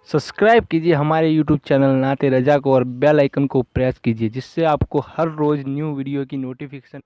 Subscribe कीजिए हमारे YouTube channel नाते रजा को और बेल आइकन को प्रेस कीजिए जिससे आपको हर रोज न्यू वीडियो की नोटिफिकेशन।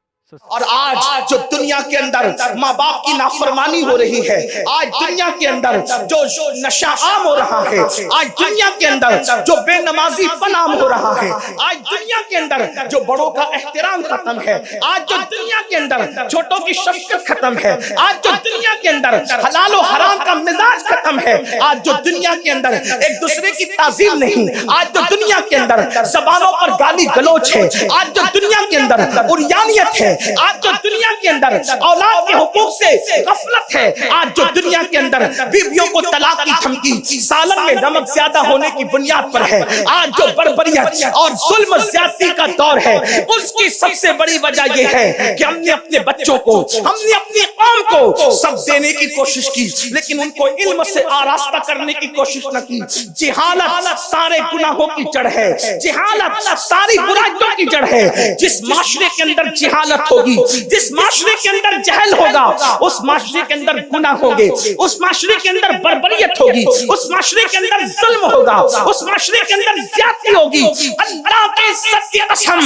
और आज जो दुनिया के अंदर माँ बाप की नाफरमानी हो रही है, आज दुनिया के अंदर जो नशा आम हो रहा है, आज दुनिया के अंदर जो बेनमाजी पनाम हो रहा है, आज दुनिया के अंदर जो बड़ों का एहतराम खत्म है, आज जो दुनिया के अंदर छोटों की शफकत खत्म है, आज जो दुनिया के अंदर हलाल और हराम का मिजाज खत्म है, आज जो दुनिया के अंदर एक दूसरे की ताजीम नहीं, आज जो दुनिया के अंदर ज़बानों पर गाली गलोच है, आज जो दुनिया के अंदर उरियानियत है, आज जो दुनिया के अंदर औलाद के हुकूक से गफलत है, आज जो दुनिया के अंदर बीवियों को तलाक की धमकी सालन में नमक ज्यादा होने की बुनियाद पर है, आज जो बर्बरियत और जुल्म ज्यादती का दौर है, उसकी सबसे बड़ी वजह यह है कि हमने अपने बच्चों को, हमने अपनी कौम को सब देने की कोशिश की, लेकिन उनको इल्म से आरास्ता करने की कोशिश न की। जिहालत सारे गुनाहों की जड़ है, जिहालत सारी बुराइयों की जड़ है। जिस माशरे के अंदर जिहालत होगी, जिस माशरे के अंदर जहल होगा, उस माशरे के अंदर गुनाह होंगे, उस माशरे के अंदर बर्बरियत होगी, उस माशरे के अंदर जुल्म होगा, उस माशरे के अंदर ज्यादती होगी। अल्लाह के सत्य कसम,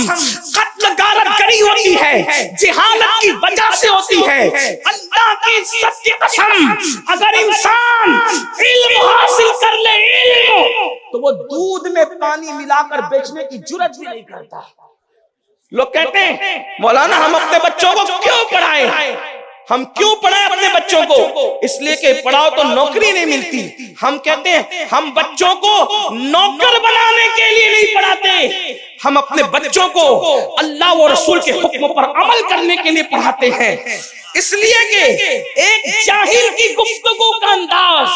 कत्ल गारतगरी होती है जिहालत की वजह से होती है। अल्लाह की सत्य कसम, अगर इंसान इल्म हासिल कर ले, इल्म, तो वो दूध में पानी मिलाकर बेचने की जुर्रत भी नहीं करता। लोग कहते हैं मौलाना हम अपने बच्चों को क्यों पढ़ाएं, हम क्यों पढ़ाएं अपने बच्चों को? इसलिए कि पढ़ाओ तो नौकरी नहीं मिलती। हम कहते हैं हम बच्चों को नौकर बनाने के लिए नहीं पढ़ाते, हम अपने बच्चों को अल्लाह और रसूल के हुक्म पर अमल करने के लिए पढ़ाते हैं। इसलिए कि एक जाहिल की गुफ्तगू का अंदाज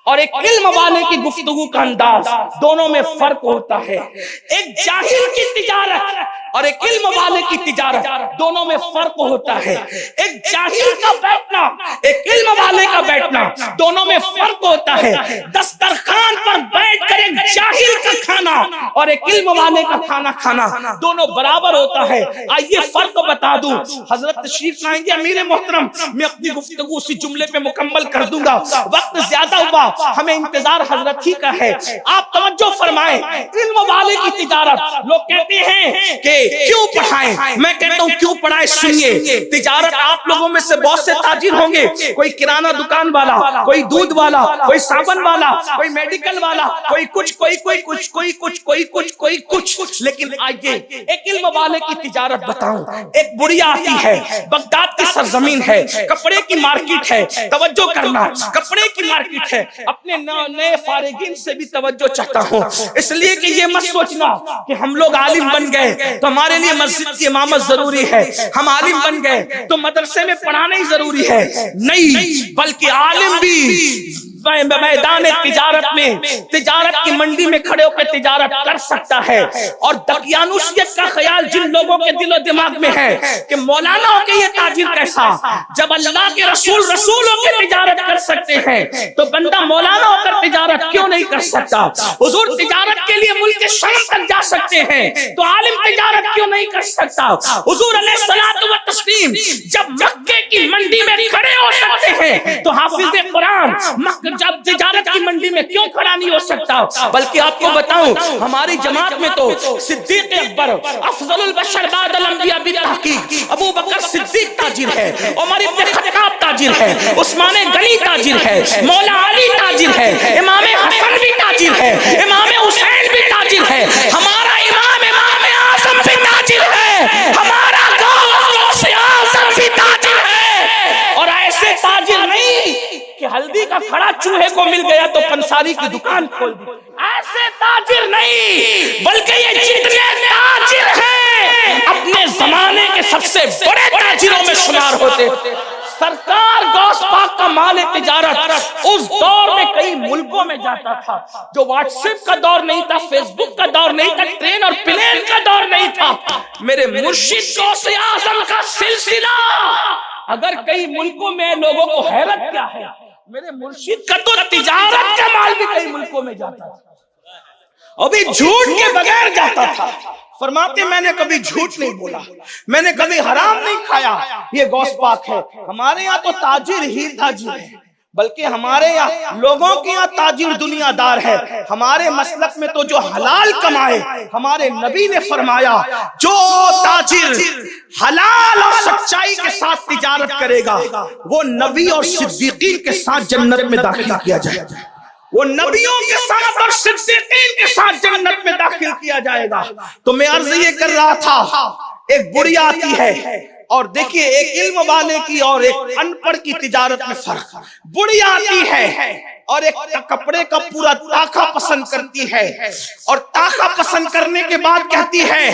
और एक इल्म वाले की गुफ्तगू का अंदाज, दोनों में फर्क होता है। एक जाहिल की तिजारत और एक इल्म वाले की तिजारत, दोनों में फर्क होता है। एक जाहिल का बैठना, एक इल्म वाले का बैठना, दोनों में फर्क होता है। दस्तरखान पर बैठकर एक जाहिल का खाना और एक इल्म वाले का खाना खाना, दोनों बराबर होता है। आइए फर्क बता दूं। हजरत तशरीफ लाएंगे अमीर मोहतरम, मैं अपनी गुफ्तगू उसी जुमले पे मुकम्मल कर दूंगा, वक्त ज्यादा हुआ, हमें इंतजार हजरत ही का है। आप तवज्जो फरमाएं, इल्म वाले की तिजारत। लोग कहते हैं कि क्यों पढ़ाएं, मैं कहता हूं क्यों पढ़ाएं। सुनिए, तिजारत आप लोगों में से बहुत से ताजिर होंगे, कोई किराना दुकान वाला, कोई दूध वाला, कोई साबुन वाला, कोई मेडिकल वाला, कोई कुछ, कोई कुछ, कोई कुछ, कोई कुछ। लेकिन आइए एक इल्म वाले की तिजारत बताऊं। एक बुढ़िया आती है, बगदाद की सरजमीन है, कपड़े की मार्केट है, तवज्जो करना, कपड़े की मार्केट है। अपने नए फारिगीन से भी तवज्जो चाहता हूं, इसलिए कि ये मत सोचना कि हम लोग आलिम बन गए तो हमारे लिए मस्जिद की इमामत जरूरी है, हम आलिम बन गए तो मदरसे में पढ़ाना ही जरूरी है। नहीं, बल्कि आलिम भी मैदान तिजारत में, तिजारत की मंडी में खड़े होकर तिजारत कर सकता है। और दकियानुसियत का ख्याल जिन लोगों के दिलो दिमाग में है कि मौलाना होके ये ताजिर कैसा, जब अल्लाह के रसूल होकर तिजारत कर सकते हैं तो बंदा मौलाना होकर तिजारत क्यों नहीं कर सकता? हुजूर तिजारत के लिए मुल्क शाम तक जा सकते हैं तो आलिम तिजारत क्यों नहीं कर सकता? हुजूर अलैहिस्सलातु व तस्लीम जब मक्के की मंडी में खड़े हो सकते हैं तो हाफिज़ कुरान जब तिजारत की मंडी में क्यों खड़ा नहीं हो सकता? बल्कि आपको बताऊं, हमारी जमात में तो सिद्दीक अकबर अफजलुल बशर बादल अंबिया बितहकीक अबू बकर सिद्दीक ताजिर है, उमर इब्न खत्ताब ताजिर है, उस्मान गनी ताजिर है, मौला अली ताजिर है, इमाम हसन भी ताजिर है, इमाम हुसैन भी ताजिर है, हमारा इमाम आज़म भी ताजिर है, हमारा गौस आज़म भी ताजिर है। और ऐसे ताजिर नहीं कि हल्दी का खड़ा चूहे को मिल गया तो पंसारी की दुकान खोल दी, ऐसे ताजिर नहीं, बल्कि ये जितने ताजिर हैं अपने जमाने के सबसे बड़े ताजिरों में शुमार होते। सरकार गौस पाक का माल तिजारत उस दौर में कई मुल्कों में जाता था, जो व्हाट्सएप का दौर नहीं था, फेसबुक का दौर नहीं था, ट्रेन और प्लेन का दौर नहीं था। मेरे मुर्शिद गौस आज़म का सिलसिला अगर कई मुल्कों में, लोगों को हैरत क्या है, मेरे मुर्शिद का तो तिजारत का माल भी कई मुल्कों में जाता था, अभी झूठ के बगैर जाता था। फरमाते मैंने कभी झूठ नहीं बोला, मैंने कभी हराम नहीं खाया, ये गौस पाक है। हमारे यहाँ तो ताजिर ही ताजिर है, بلکہ ہمارے یہاں لوگوں کے یہاں تاجر دنیا دار ہے. ہمارے مسلک میں تو جو حلال کمائے, ہمارے نبی نے فرمایا جو تاجر حلال اور سچائی کے ساتھ تجارت کرے گا وہ نبی اور صدیقین کے ساتھ جنت میں داخل کیا جائے گا. وہ نبیوں کے ساتھ اور صدیقین کے ساتھ جنت میں داخل کیا جائے گا. تو میں عرض یہ کر رہا تھا, ایک بڑی آتی ہے اور دیکھیے ایک علم والے کی اور ایک ان پڑھ کی تجارت میں فرق. بڑی آتی ہے اور ایک کپڑے کا پورا تاخا پسند کرتی ہے, اور تاخا پسند کرنے کے بعد کہتی ہے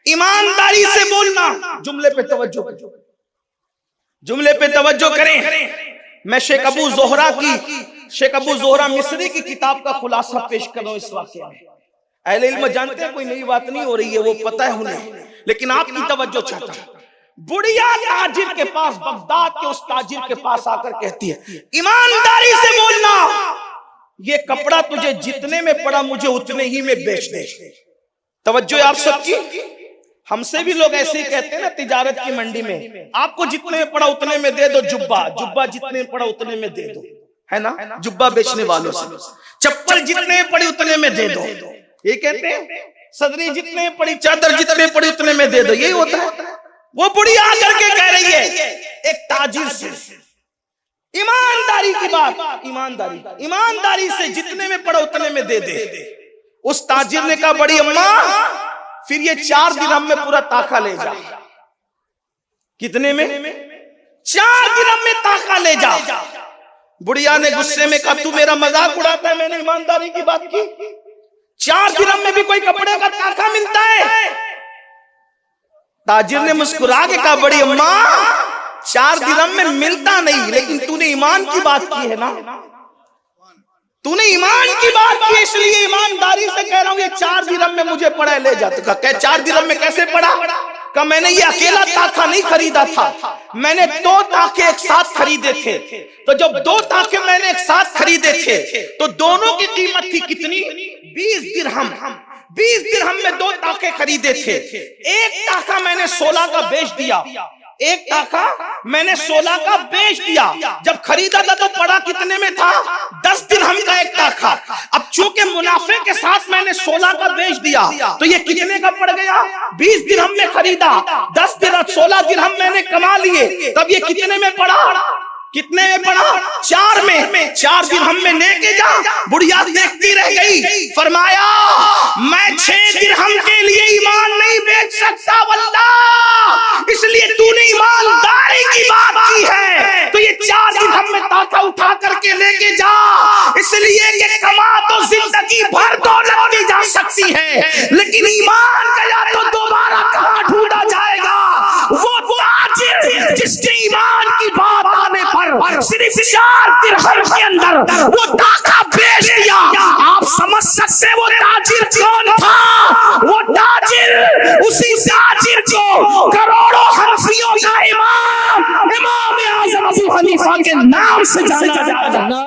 ایمانداری سے بولنا. جملے پہ توجہ کریں, جملے پہ توجہ کریں. میں شیخ ابو زہرہ مصری کی کتاب کا خلاصہ پیش کر رہا ہوں اس واقعہ میں. اہل علم جانتے ہیں کوئی نئی بات نہیں ہو رہی ہے, وہ پتہ ہے انہیں, لیکن آپ کی توجہ چاہتا ہوں. بڑھیا تاجر کے پاس, بغداد کے اس تاجر کے پاس آ کر کہتی ہے ایمانداری سے بولنا, یہ کپڑا تجھے جتنے میں پڑا مجھے اتنے ہی میں بیچ دے. توجہ ہے آپ سب کی. ہم سے بھی لوگ ایسے ہی کہتے ہیں نا تجارت کی منڈی میں, آپ کو جتنے میں پڑا اتنے میں دے دو, جبہ جتنے میں پڑا اتنے میں دے دو, ہے نا, جبہ بیچنے والوں سے. چپل جتنے میں پڑی اتنے میں دے دو, یہ کہتے ہیں. صدری جتنے میں پڑی, چادر جتنے میں پڑی اتنے میں دے دو, یہی ہوتا ہے. وہ بڑی آ کر کے کہہ رہی ہے ایک تاجر سے, ایمانداری کی بات, ایمانداری سے جتنے میں پڑا اتنے میں دے دے. اس تاجر نے کہا بڑی اماں پھر یہ 4 درہم میں پورا تاخا لے جا. کتنے میں؟ 4 درہم میں تاخا لے جا. بڑھیا نے غصے میں کہا تو میرا مذاق اڑاتا ہے, میں نے ایمانداری کی بات کی. 4 درہم میں بھی کوئی کپڑے کا تاخا ملتا ہے؟ تاجر نے مسکرا کے کہا بڑی اماں 4 درہم میں ملتا نہیں, لیکن تو نے ایمان کی بات کی ہے نا, تو نے ایمان کی بات کی, اس لیے ایمانداری سے کہہ رہا ہوں یہ 4 درہم میں مجھے پڑا ہے, لے جا. تو کہا 4 درہم میں کیسے پڑا؟ کہا میں نے یہ اکیلا تاخا نہیں خریدا تھا, میں نے 2 تاخے ایک ساتھ خریدے تھے. تو جب 2 تاخے میں نے ایک ساتھ خریدے تھے تو دونوں کی قیمت تھی کتنی؟ 20 درہم. 20 درہم میں 2 تاخے خریدے تھے. ایک تاخا میں نے 16 کا بیچ دیا, ایک تاخا میں نے 16 کا بیچ دیا. جب خریدا تھا تو پڑا کتنے میں تھا؟ 10 درہم کا ایک تاخا. اب چونکہ منافع کے ساتھ میں نے 16 کا بیچ دیا تو یہ کتنے کا پڑ گیا؟ 20 درہم میں خریدا, 16 درہم میں نے کما لیے, تب یہ کتنے میں پڑا؟ کتنے میں پڑا؟ 4 میں. 4 درہم میں لے کے جا. بڑھیا دیکھتی رہ گئی, فرمایا میں 6 درہم کے لیے ایمان نہیں بیچ سکتا واللہ, اس لیے تو نے ایمانداری کی بات کی ہے تو یہ 4 درہم میں تاخا اٹھا کر کے لے کے جا, اس لیے کہ کما تو زندگی بھر دولت دی جا سکتی ہے, لیکن ایمان گیا تو دوبارہ کہاں ڈھونڈا جائے گا؟ وہ تاجر جس کے ایمان کی بات آنے پر صرف 4 درہم کے اندر وہ تاخا بیچ دیا. آپ سمجھ سکتے وہ تاجر کون تھا؟ وہ تاجر, اسی تاجر کو کروڑوں حنفیوں کا امام اعظم ابو حنیفہ کے نام سے جانا جاتا.